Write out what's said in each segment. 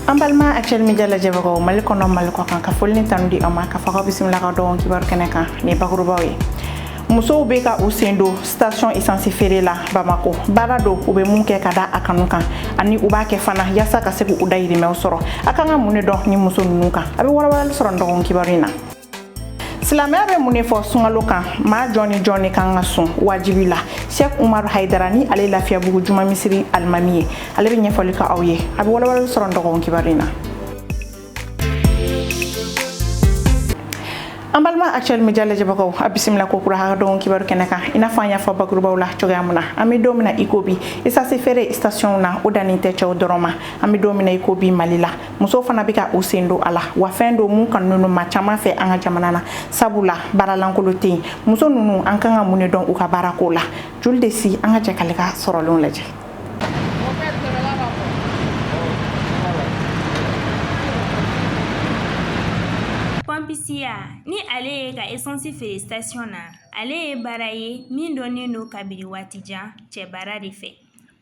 Ambalma actuel media la jebako maliko no maliko kan ka folni tanudi ama ka faka bismillah ka don kibar keneka ne bakurubawe muso be ka usendo station essence ferela Bamako barado ube munke kada akanuka ani ubake fana yasa ka seku udairi me osoro akanga mune do ni muso nuka abi wala soro ndon kibarina Silamea be mune fo sungalo kan ma Johnny kan ngasun wajibila Sheikh Umar Haidarani ale lafiya bugu juma misiri almamiye ale be nyefoli ka awye abi wala soro ndon kibarina Ambalma actuel media la jabako abisimla ko kura ha don kibaru keneka ina fanya fa bagruba wala chogamuna ami domina ikobi isa se fere station na odani te chaw doroma ami domina ikobi malila muso fana bika usendo ala wa fendo mun kan nunu ma chama fe anga jamanana sabula baralankolote muso nunu an kan mune don u ka barakola julde si anga jakalika sorolon laje Pompisia ni ale ka essence félicitation na ale baraye min donne no kabiri watija che bara de fe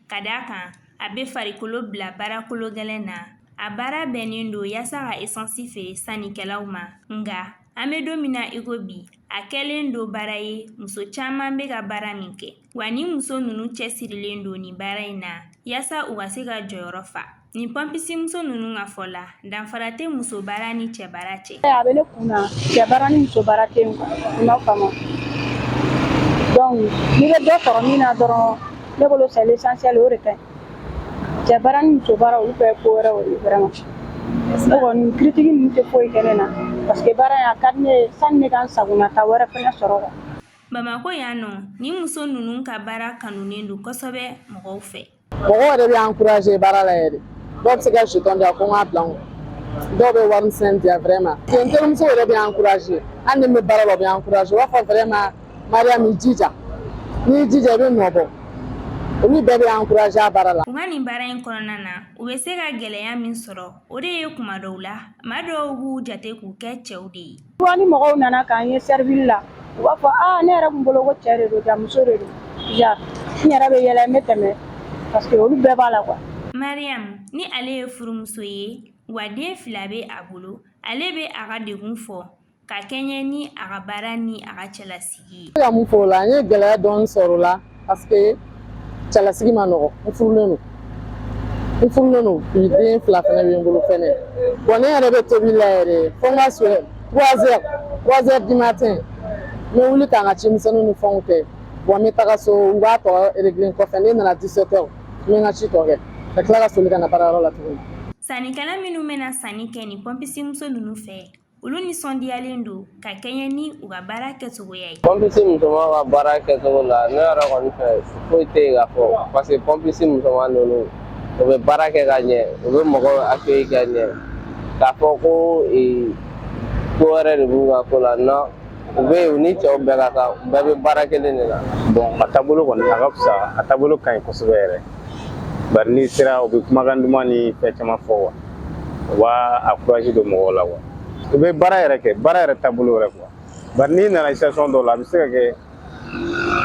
kadaka abe farikolo bla barakolo galena abara benindo yasa ka essence fe sanikelauma nga ame domina igobi akelendo baraye muso chama be ka bara minke wani muso nunu chesirilendo ni baraina yasa ugasega joyorofa ni Pompisi muso nunu nga fola danfarate muso bara ni che barache abele kuna che bara ni muso barate na fama donc ni le do formina doro le bolo c'est l'essentiel au retin che bara ni muso bara u pe ko era o vraiment on critique ni te foi kenena parce que bara ya kadne sanne kan saguna tawara fena sorora Bamako yano ni muso nunu ka bara kanunendu kosobe mo fe Mogo de bi encourager bara la yede donc c'est que je tombe à comment plan donc be wan sentia vraiment c'est un so de bi encourager ande me bara lo bi encourager wa fa vraiment Mariam Jija ni Jija be nobo ni be bi encourager bara la ngani bara en konana ube se ka geleya min soro ode ye kuma dowla mado gu jate ku ke chewdi wani mogo nana kan ye servir la wa fa ne ra mbolo go chere do jam sore do ja ni ra be yele meteme parce que olu be bala quoi Mariam ni ale ye furumuso ye wade filabe abulo ale be aga degun fo ka kenye ni aga bara ni aga chelasigi ya mu fo la ni gele don soro la parce que chelasigi manogo furuleno bien fla fene be ngolo fene bon ya be to bi la ere formation 3h du matin me wuli tanga chimsano ni fonte bon me taga so wa to régler ko fene na 17h me na chitoge la clara solika na bara la tout sanikala minu mena sanike ni Pompisi muso nunu fe ulu ni sondi alendo ka kenya ni uga bara ketugo yai Pompisi muso ma bara ketugo la ne ara ko ni fe ko te ga fo parce que Pompisi muso ma nunu o be bara ke ganye o be mogo akei ganye ka fo ko ko ara de buga ko la no o be uni cho be ga ka be bara ke le la bon atabolo ko na gapsa atabolo kan ko sobere barni sira o be maganduma ni fetama fo wa encourager do mo la wa be bara yere tabolo re ko barni na la station do la bisika ke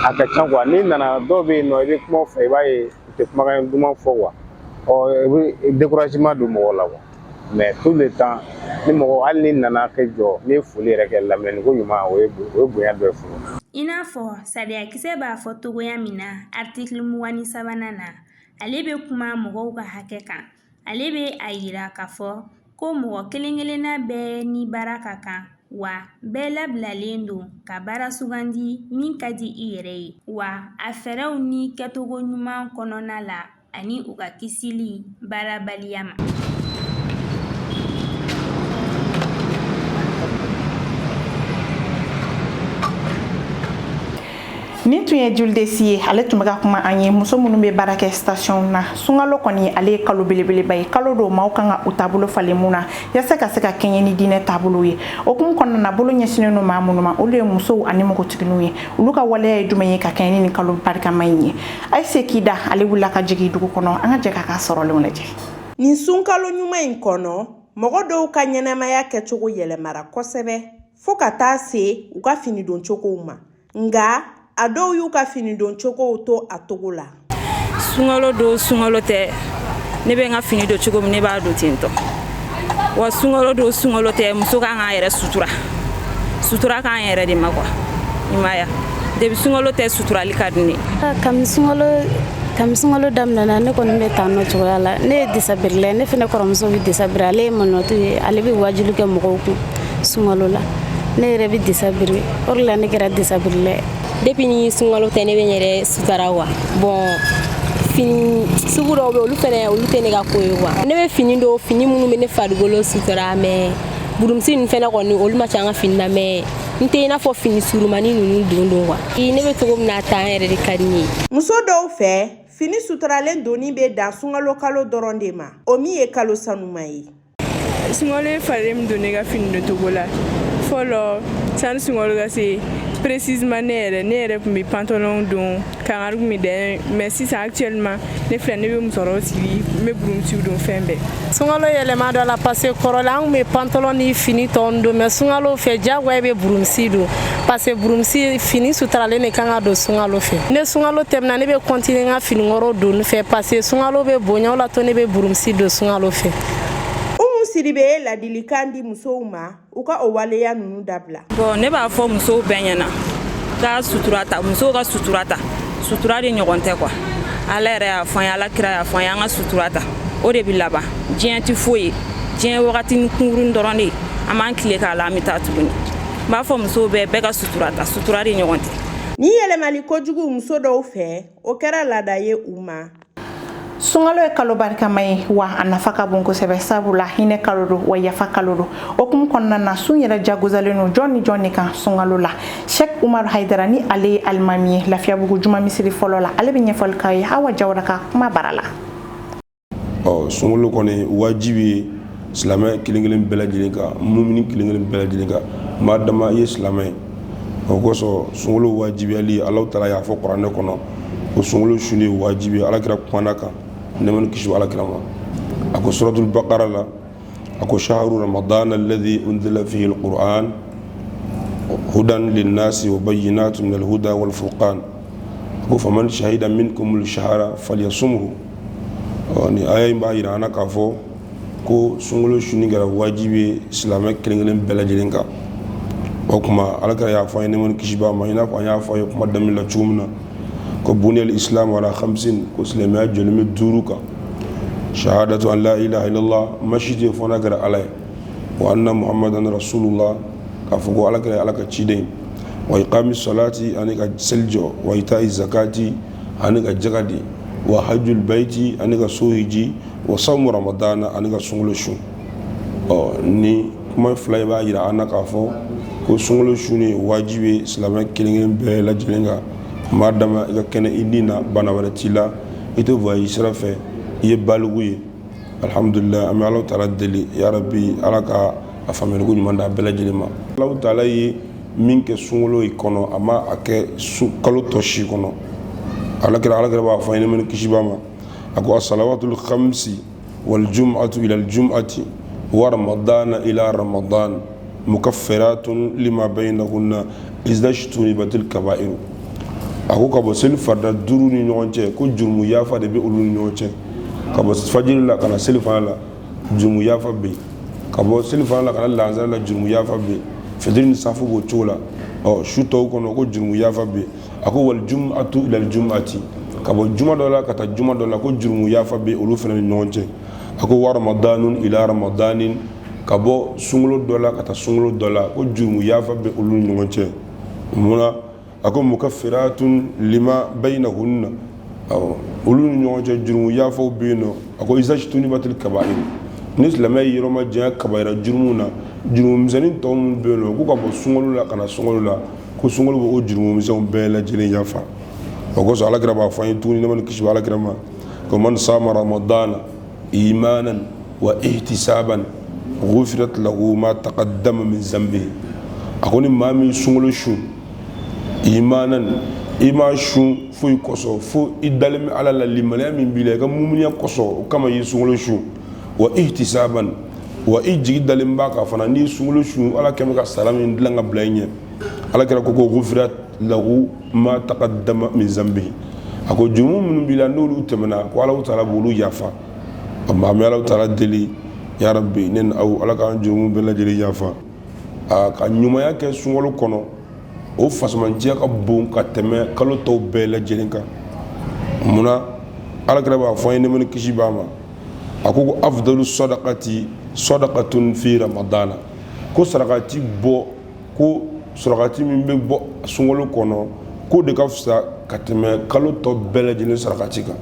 aka changwa ni na do be no be mo fe ba e te maganduma fo wa o découragement do mo la wa mais tout le temps ni mo alni nana ke jo ni fuli re ke lamene ko yuma o boya do fu ina fo sadia kise ba fo togo ya mina article muwani sabanana alebe kuma mogo ka hake kan alebe ayira ka fo ko mogo kelengelena be ni baraka kan wa be lablalen do ka bara sugandi min kadi iyere wa aferaw ni ketogo nyuma konona la ani uka kisili bara baliyama Ni tun ye julde si ale tun bɛ kuma an ye muso minnu bɛ baara kɛ station na sunkalo kɔni ale ye kalo belebeleba ye kalo do maaw kan ka u taabolo falen mun na yasa ka se ka kɛɲɛ ni diinɛ taabolo ye o kun kɔnɔna na bolo ɲɛsinnen no maa minnu ma olu ye musow ani npogotigininw ye olu ka waleya ye jumɛn ye ka kɛɲɛ ni kalo barikama in ye Ayise Kida ale wulila ka jigin dugu kɔnɔ an ka jɛ k'a sɔrɔlenw lajɛ nin sunkalo ɲuman in kɔnɔ mɔgɔ dɔw ka ɲɛnamaya kɛcogo yɛlɛmara kosɛbɛ fo ka taa se u ka fini don cogow ma nga a dɔw y'u ka fini don cogow to a togo la sunkalo do sunkalo tɛ ne bɛ n ka fini don cogo min ne b'a don ten tɔ wa sunkalo don sunkalo tɛ muso kan k'a yɛrɛ sutura k'an yɛrɛ de ma quoi i m'a ye depuis sunkalo tɛ suturali ka di ne kami sunkalo daminɛna ne kɔni bɛ taa nɔ cogoya la ne ye disabirila ne fana kɔrɔmuso bɛ disabiri ale ye manɔtu ye ale bɛ wajulu kɛ mɔgɔw kun sunkalo la ne yɛrɛ bɛ disabiri o de la ne kɛra disabirila ye depuis ni sunkalo tɛ ne bɛ n yɛrɛ sutura wa bon fini sugu dɔw bɛ olu tɛ ne ka ko ye quoi ne bɛ fini minnu bɛ ne farikolo sutura mais burumusi ninnu fana kɔni olu ma ca an ka fini na mais n tɛ i n'a fɔ fini surumani ninnu don quoi ne bɛ cogo min na ta an yɛrɛ de ka di ne ye. Muso dɔw fɛ fini suturalen doni bɛ dan sunkalo kalo dɔrɔn de ma o min ye kalo sanuma ye. Sunkalo ye falen min don ne ka fini don cogo la fɔlɔ sani sunkalo ka se précisément ne yɛrɛ tun bɛ pantalon don kangari tun bɛ dɛn mais sisan actuellement ne filɛ ne bɛ musɔrɔ siri n bɛ burumusiw don fɛn bɛɛ. Sunkalo yɛlɛma dɔ la parce que kɔrɔla an tun bɛ pantalon ni fini tɔw don mais sunkalo fɛ diyagoya bɛ burumusi don parce que burumusi fini suturalen de kan ka don sunkalo fɛ. Ne sunkalo tɛmɛna ne bɛ continuer n ka fini kɔrɔ don fɛ parce que sunkalo bɛ bonya o la to ne bɛ burumusi don sunkalo fɛ. Sidibe ye ladilikan di musow ma u ka o waleya ninnu dabila. Bon ne b'a fɔ musow bɛɛ ɲɛna ka suturata musow ka suturata sutura de ɲɔgɔn tɛ quoi ala yɛrɛ y'a fɔ an ye ala kira y'a fɔ an ye an ka suturata o de bɛ laban diɲɛ tɛ foyi ye diɲɛ wagati kunkuruni dɔrɔn de an b'an tile k'a la an bɛ taa tuguni n b'a fɔ musow bɛɛ ka suturata sutura de ɲɔgɔn tɛ. Ni yɛlɛmali kojugu muso dɔw fɛ o kɛra laada ye u ma. Sunkalo ye kalo barikama ye wa a nafa ka bon kosɛbɛ sabula hinɛ kalo don wa yafa kalo don okumu kɔnɔna na sun yɛrɛ jagozalen no jɔn ni jɔn de kan sunkalo la Sheikh Umar Haidara ni ale ye alimami ye Lafiyabugu juma misiri fɔlɔ la ale bɛ ɲɛfɔli k'aw ye Awa Jawara ka kuma bara la. Sunkalo kɔni wajibi ye silamɛ kelen-kelen bɛɛ lajɛlen kan mumini kelen-kelen bɛɛ lajɛlen kan maa dama ye silamɛ ye o kosɔn sunkalo wajibiyali Alahu Taala y'a fɔ kuranɛ kɔnɔ ko sunkalo su ye wajibi alakira kumana kan nemani kisi alakira ma ako suratul baqara la ako shahru ramadan alladhi unzila fihi alquran hudan linnasi wa bayyinatun min alhuda wal furqan ako faman shahida minkum alshahra falyasumhu ni aya ba irana ka fo ko sunkalo su ni gara wajibi islamai kelen-kelen bɛɛ lajɛlen kan o kuma alakira y'a fɔ nemani kisi ba ma ina ko y'a fɔ kuma damila chumna ko buniyal islam wala 50 ko silamɛya jɔlen bɛ 5 kan shahadatu an la ilaha illallah mashidi fona gara ala wa anna muhammadan rasulullah ka fɔ ko ala kɛra ala ka ciden wa iqami salati ani ka seljo wa ita'i zakati ani ka jagadi wa hajjul baiti ani ka sohiji wa sawmu ramadana ani ka sunkalo su ni kuma fila b'a yira an na k'a fɔ ko sunkalo su ni wajibi silamɛ kelen-kelen bɛɛ lajɛlen kan maa dama i ka kɛnɛ i ni na bana wɛrɛ t'i la i tɛ voyage sira fɛ i ye baligu ye alhamdulillah an bɛ Alahu Taala deli ya rabbi ala ka a faamuyaliko ɲuman d'a bɛɛ lajɛlen ma Alahu Taala ye min kɛ sunkalo in kɔnɔ a ma a kɛ kalo tɔ si kɔnɔ alakira b'a fɔ an ye nemani kisi b'a ma a ko as-salawatul khamsi wal jum'atu ila al jum'ati wa ramadana ila ramadan mukaffiratun lima baynahunna idha ijtunibatil kaba'ir a ko ka bɔ seli farida 5 ni ɲɔgɔn cɛ ko jurumu yafa de bɛ olu ni ɲɔgɔn cɛ ka bɔ fajiri la ka na seli fana la jurumu yafa bɛ yen ka bɔ seli fana la ka na lansara la jurumu yafa bɛ yen fitiri ni safu b'o cogo la su tɔw kɔnɔ ko jurumu yafa bɛ yen a ko wal jum'atu ila al jum'ati ka bɔ juma dɔ la ka taa juma dɔ la ko jurumu yafa bɛ olu fana ni ɲɔgɔn cɛ a ko wa ramadanun ila ramadanin ka bɔ sunkalo dɔ la ka taa sunkalo dɔ la ko jurumu yafa bɛ olu ni ɲɔgɔn cɛ munna a ko mukaffiratun lima baynahunna olu ni ɲɔgɔn cɛ jurumu yafaw bɛ yen nɔ a ko idha ijtunibatil kaba'ir ni silamɛ ye yɔrɔ ma janya kabayira jurumu na jurumu misɛnnin tɔ minnu bɛ yen nɔ k'u ka bɔ sunkalo la ka na sunkalo la ko sunkalo bɛ o jurumu misɛnw bɛɛ lajɛlen yafa o kosɔn alakira b'a fɔ an ye tuguni nemani kisi bɛ alakira ma ko man sama ramadana imanan wa ihtisaban ghufirat lahu ma taqaddama min zambihi a ko ni maa min sunkalo su imanan i ma su foyi kɔsɔ fo i dalen bɛ ala la limaniya min b'i la i ka mumuniya kɔsɔ o kama i ye sunkalo su wa ihtisaban wa i jigi dalen b'a kan fana n'i ye sunkalo su ala kɛmɛ ka sara min dilan ka bila i ɲɛ ala kɛra ko ghufirat lahu ma taqaddama min zambihi a ko jurumu minnu b'i la n'olu tɛmɛna ko Alahu Taala b'olu yafa amma me ala taala deli ya rabbi nen aw ala kan jurumu bela jeli yafa ka ɲumanya kɛ sunkalo kɔnɔ o fasamantiya ka bon ka tɛmɛ kalo tɔw bɛɛ lajɛlen kan munna alakira b'a fɔ an ye nemani kisi b'a ma a ko afdalu sadaqatun fi ramadana ko sarakati bɔ ko sarakati min bɛ bɔ sunkalo kɔnɔ ko de ka fisa ka tɛmɛ kalo tɔw bɛɛ lajɛlen sarakati kan.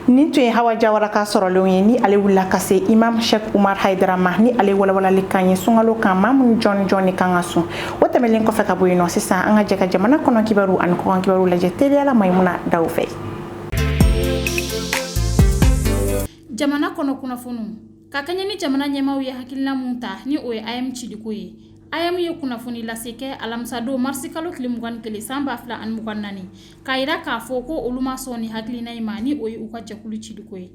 nin tun ye Hawa Jawara ka sɔrɔlenw ye ni ale wulila ka se Imam Sheikh Umar Haidara ma ni ale walawalali kan ye sunkalo kan maa minnu jɔni kan ka sun o tɛmɛlen kɔfɛ ka bɔ yen nɔ sisan an ka jɛ ka jamana kɔnɔ kibaru ani kɔkan kibaru lajɛ teliyala Maimuna Dawu fɛ. Jamana kɔnɔ kunnafoniw ka kɛɲɛ ni jamana ɲɛmaaw ye hakilina mun ta ni o ye AM Cidiko ye. AM ye kunnafoni lase kɛ alamisadon marisi kalo tile 21 san 2024 k'a yira k'a fɔ ko olu ma sɔn ni hakilina in ma ni o ye u ka jɛkulu Cidiko ye.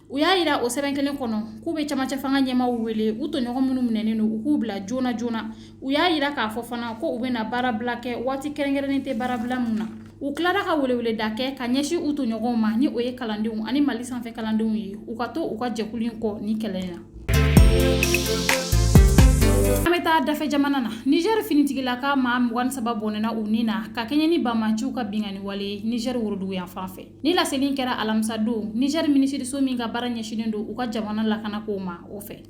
U y'a yira o sɛbɛn kelen kɔnɔ k'u bɛ camancɛ fanga ɲɛmaaw wele u tɔɲɔgɔn minnu minɛnen don u k'u bila joona joona. U y'a yira k'a fɔ fana ko u bɛna baarabila kɛ waati kɛrɛnkɛrɛnnen tɛ baarabila mun na. U tilara ka weleweleda kɛ ka ɲɛsin u tɔɲɔgɔnw ma ni o ye kalandenw ani Mali sanfɛ kalandenw ye u ka to u ka jɛkulu in kɔ ni kɛlɛ in na. An bɛ taa dafɛ jamana na Niger finitigilaka maa 23 bɔnɛna u ni na ka kɛɲɛ ni banmaciw ka bingani wale Niger worodugu yan fan fɛ. Ni laselin kɛra alamisadon Niger minisiriso min ka baara ɲɛsinen don u ka jamana lakanako ma o fɛ.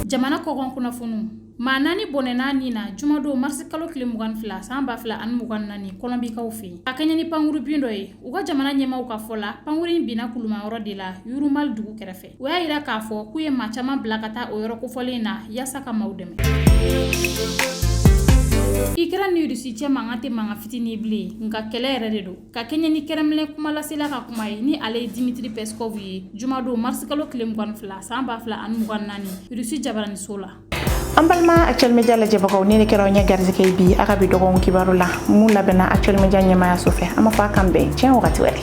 Jamana kɔkɔn kunnafoniw maa 4 bɔnɛna ni na jumadon marisi kalo tile 22 san 2024 Kɔlɔnbikaw fɛ a kɛɲɛ ni pankuru bin dɔ ye u ka jamana ɲɛmaaw ka fɔ la pankuru in binna kulumayɔrɔ de la Yurumal dugu kɛrɛfɛ. U y'a yira k'a fɔ k'u ye maa caman bila ka taa o yɔrɔ kofɔlen na yaasa ka maaw dɛmɛ. Ukraine ni Rusi cɛ mankan tɛ mankan fitinin bilen nka kɛlɛ yɛrɛ de don ka kɛɲɛ ni Kremlin kumalasela ka kuma ye ni ale ye Dimitri Peskov ye jumadon marisi kalo tile 22 san 2024 Rusi jabaraniso la. An balima Actuel Media lajɛbagaw ni ne kɛra ɲɛ garizigɛ bi a ka bi dɔgɔkun kibaru la mun labɛnna Actuel Media ɲɛmaaya so fɛ an ma fɔ a kan bɛn tiɲɛ wagati wɛrɛ.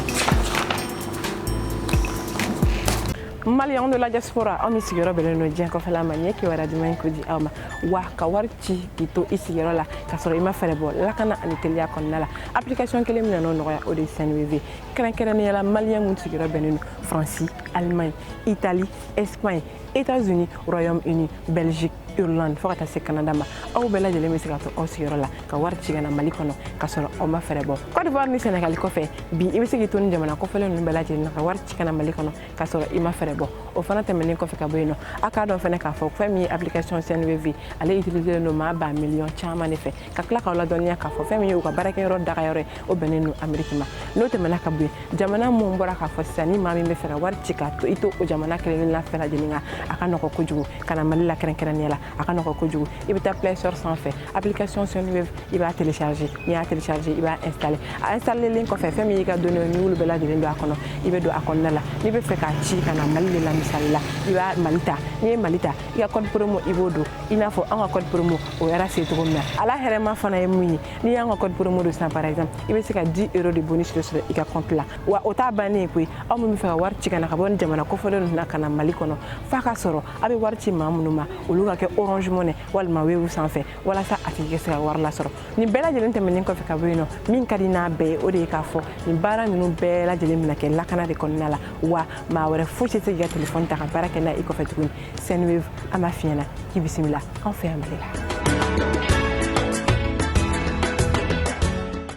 Maliens de la diaspora on est siguro belen no dien ko fala manye ki wara dimen ko di awma wa ka warti ito isiguro la ka soro ima fere bo la kana ani telia kon nala application kele mi no no ya o de Senweb kren ni la malien mun siguro belen France Allemagne Italie Espagne États-Unis Royaume-Uni Belgique Irlande fo kata se Canada ma aw bela jele mi sigato o siguro la ka warti gana mali kono ka soro o ma fere bo Côte d'Ivoire ni Sénégal ko fe bi ibe sigito ni jamana ko fele no bela jele ka warti kana mali kono ka soro ima fere bo o fana tɛmɛnen kɔfɛ ka bɔ yen nɔ a k'a dɔn fɛnɛ k'a fɔ fɛn min ye application Senweb ale utiliser no maa ba million caman de fɛ ka tila k'aw ladɔnniya k'a fɔ fɛn min ye u ka baarakɛyɔrɔ dagayɔrɔ ye o bɛnnen no Amérique ma n'o tɛmɛna ka bɔ yen jamana mun bɔra k'a fɔ sisan ni maa min bɛ fɛ ka wari ci k'a to i to o jamana kelen na fɛn lajɛlen kan a ka nɔgɔ kojugu ka na Mali la kɛrɛnkɛrɛnnenya la a ka nɔgɔ kojugu i bɛ taa Play Store sanfɛ application Senweb i b'a télécharger n'i y'a télécharger i b'a installer a installeren kɔfɛ fɛn min y'i ka données ni wulu bɛɛ lajɛlen don a kɔnɔ i bɛ don a kɔnɔna la n'i bɛ fɛ k'a ci ka na Mali de la misali la i b'a Malita ni Malita i ka code promo i b'o don i n'a fɔ an ka code promo o yɛrɛ se cogo min na ala hɛrɛma fana ye mun ye n'i y'an ka code promo don sisan par exemple i bɛ se ka 10 € de bonus de sɔrɔ i ka compte la wa o t'a bannen ye koyi aw min bɛ fɛ ka wari ci ka na ka bɔ ni jamana kɔfɛlen ninnu na ka na Mali kɔnɔ f'a ka sɔrɔ a bɛ wari ci maa minnu ma olu ka kɛ Orange Money walima Wave sanfɛ walasa a tigi ka se ka wari lasɔrɔ nin bɛɛ lajɛlen tɛmɛnen kɔfɛ ka bɔ yen nɔ min ka di n'a bɛɛ ye o de ye k'a fɔ nin baara ninnu bɛɛ lajɛlen bɛna kɛ lakana de kɔnɔna la wa maa wɛrɛ foyi tɛ se k'i ka téléphone ta ka baara kɛ n'a i kɔfɛ tuguni Senweb an b'a f'i ɲɛna k'i bisimila an fɛ yan Mali la.